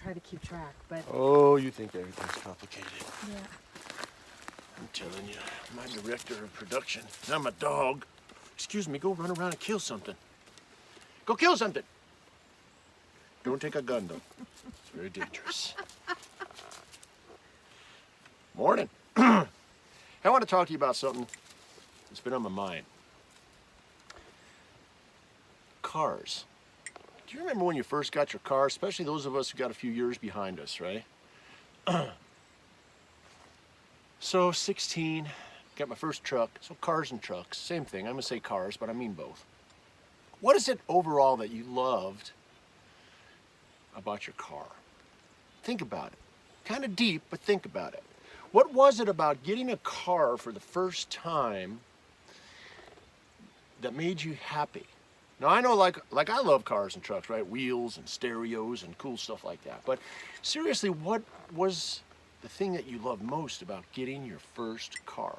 try to keep track, but Oh, you think everything's complicated. yeah. I'm telling you, my director of production, I'm a dog. Excuse me, go run around and kill something. Go kill something. Don't take a gun, though. It's very dangerous. Morning. I want to talk to you about something that's been on my mind. Cars. Do you remember when you first got your car, especially those of us who got a few years behind us, right? So 16, got my first truck. So cars and trucks, same thing. I'm gonna say cars, but I mean both. What is it overall that you loved about your car? Think about it. Kind of deep, but think about it. What was it about getting a car for the first time that made you happy? Now I know like I love cars and trucks, right? Wheels and stereos and cool stuff like that. But seriously, what was the thing that you loved most about getting your first car?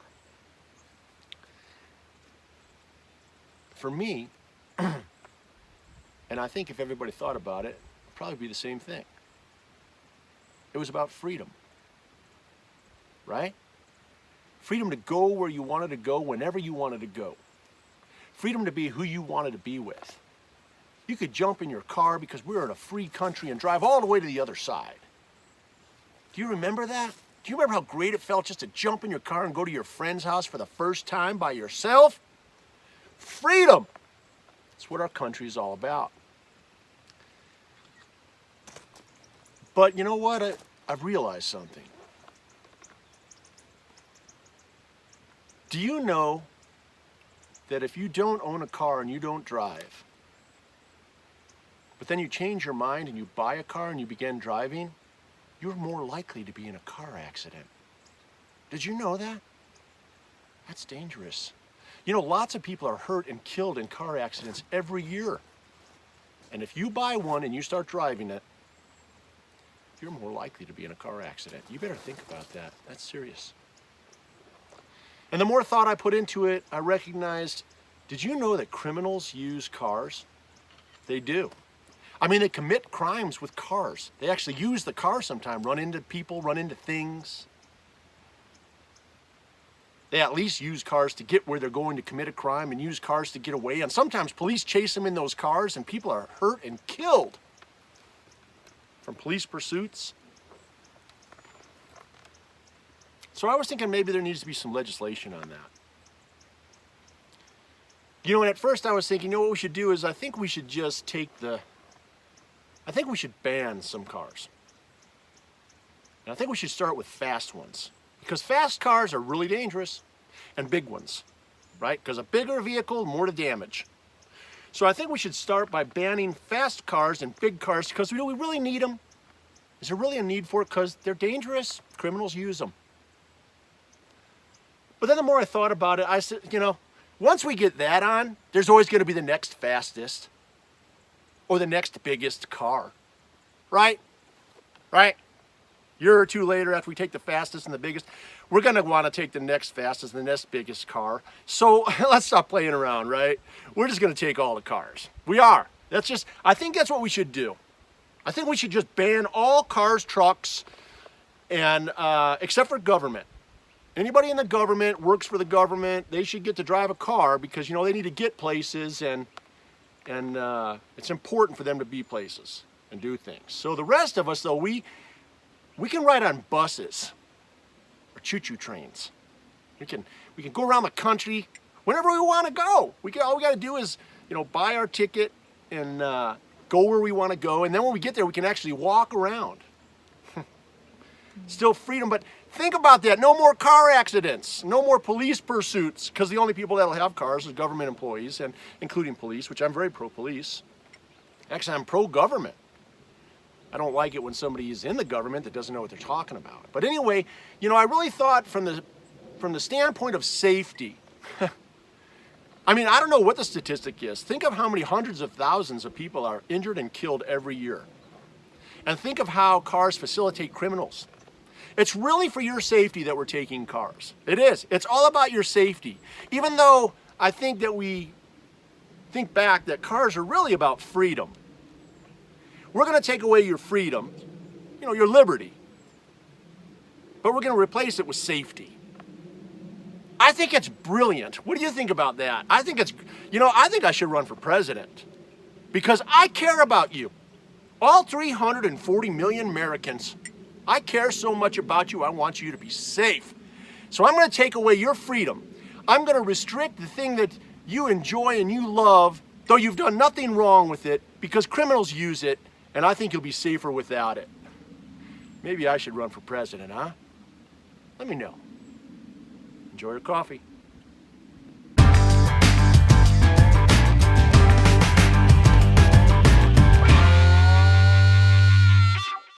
For me, and I think if everybody thought about it, it'd probably be the same thing. It was about freedom, right? Freedom to go where you wanted to go, whenever you wanted to go. Freedom to be who you wanted to be with. You could jump in your car because we're in a free country and drive all the way to the other side. Do you remember that? Do you remember how great it felt just to jump in your car and go to your friend's house for the first time by yourself? Freedom! That's what our country is all about. But you know what? I've realized something. Do you know that if you don't own a car and you don't drive, but then you change your mind and you buy a car and you begin driving, you're more likely to be in a car accident. Did you know that? That's dangerous. You know, lots of people are hurt and killed in car accidents every year. And if you buy one and you start driving it, you're more likely to be in a car accident. You better think about that. That's serious. And the more thought I put into it, I recognized, did you know that criminals use cars? They do. I mean, they commit crimes with cars. They actually use the car sometimes, run into people, run into things. They at least use cars to get where they're going to commit a crime and use cars to get away. And sometimes police chase them in those cars and people are hurt and killed from police pursuits. So I was thinking maybe there needs to be some legislation on that. You know, and at first I was thinking, you know what we should do is I think we should just I think we should ban some cars. And I think we should start with fast ones. Because fast cars are really dangerous, and big ones, right? Because a bigger vehicle, more to damage. So I think we should start by banning fast cars and big cars because we really need them. Is there really a need for it? Because they're dangerous. Criminals use them. But then the more I thought about it, I said, you know, once we get that on, there's always going to be the next fastest or the next biggest car, right? Right? A year or two later, after we take the fastest and the biggest, we're going to want to take the next fastest and the next biggest car. So let's stop playing around, right? We're just going to take all the cars. We are. I think that's what we should do. I think we should just ban all cars, trucks, and except for government. Anybody in the government works for the government, they should get to drive a car because, you know, they need to get places and it's important for them to be places and do things. So the rest of us, though, we can ride on buses or choo-choo trains. We can go around the country whenever we want to go. All we got to do is, you know, buy our ticket and go where we want to go. And then when we get there, we can actually walk around. Still freedom, but think about that. No more car accidents. No more police pursuits, because the only people that'll have cars is government employees, and including police, which I'm very pro-police. Actually, I'm pro-government. I don't like it when somebody is in the government that doesn't know what they're talking about. But anyway, you know, I really thought from the standpoint of safety, I mean, I don't know what the statistic is. Think of how many hundreds of thousands of people are injured and killed every year. And think of how cars facilitate criminals. It's really for your safety that we're taking cars. It is. It's all about your safety. Even though I think that we think back that cars are really about freedom. We're going to take away your freedom your liberty. But we're going to replace it with safety. I think it's brilliant. What do you think about that? I think I should run for president because I care about you. All 340 million Americans. I care so much about you. I want you to be safe. So I'm going to take away your freedom. I'm going to restrict the thing that you enjoy and you love, though you've done nothing wrong with it, because criminals use it, and I think you'll be safer without it. Maybe I should run for president, huh? Let me know. Enjoy your coffee.